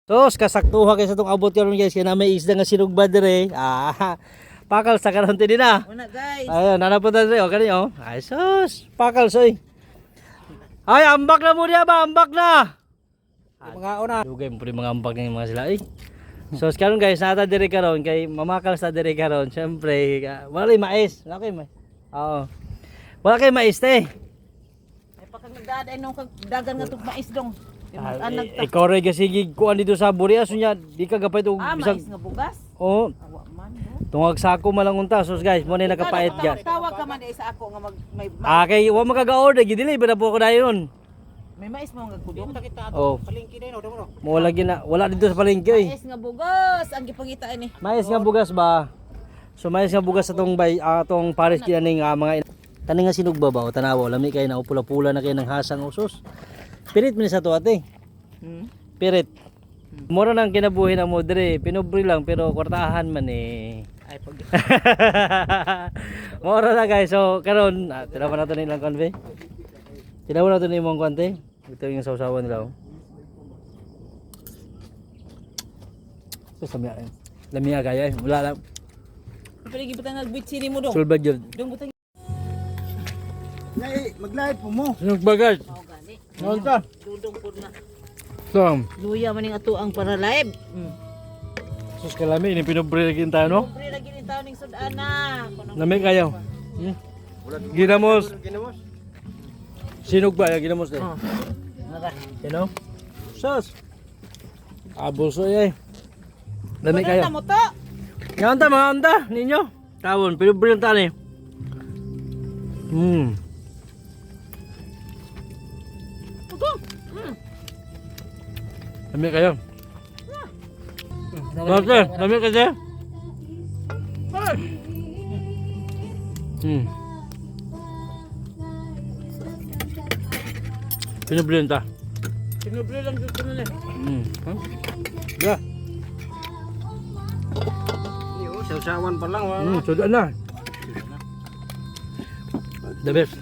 Tos, kasaktuha kayo sa itong abot karon guys. Kaya na may isda nga sinugba dire. Pakal sa karonti din na. Una guys. Ayun, nanapunta dire. O, kanina o. Ay, sus. Pakal, soy. Ay, ambak na mo niya ba? Ambak na. Mga una. Dugay mo po mga ambak ng mga sila. So, karon guys, nata dire karon kay mamakal sa dire karon. Syempre, wala kay mais. Wala kay mais. Oo. Wala kay mais te. Ay pagkag nagdaaday nung dagan nga tug mais dong. Anag ta. Ikaw rin kasi kuan dito sa buri. Aso niya, di ka gapay itong Mais nga bugas. Oo. Awa man. No? Tungag sako malang unta. So guys, mo na nakapait ga. Tawag ka man sa ako nga may Kay wa magaka-order, gideliver na po ko dayon. may mais mo nga kudong. Oh. Palengke din no. Mo lagi na wala dito sa palengke oy. Mais nga bugas ang gipangitaan ni. Mais nga bugas ba? So mais nga bugas atong atong Paris kinaning mga taning nga sinugba ba o tanawa lami kay na pula-pula na kay ng hasang usos. Pirit man sa to ate. Pirit. Mura nang kinabuhi na mo dire, pinobre lang pero kwartahan man eh. Ay pag Mura na guys. So karon tinawa nato nilang conve. Tinawa nato ni mong konti. Ito yung sausawan nila. So samya. Lamia kaya wala lang. Palagi butang nagbitsini mo dong. Sulbag yun. Dong butang Mag-live po mo. Sinugbagas. mao gani. Nonta. Dudong pud na. Tom. Luya man ning ato ang para live. Sus kalami ini pinobre lagi tayo no. Pre lagi ni taon ning sudana. Lami kayo. Ginamos. Sinugba ya ginamos eh. Oh. Nara. You know? Sus. Abuso eh. Lami kayo. Ano mo to? Nganta mga anda ninyo. Tawon pinobre ta ni. Lami kayo. Bakit? Lami kasi? Pinobre ta. Pinobre lang dito na ni. Ya. Sasawan pa lang. Sudah na. The best.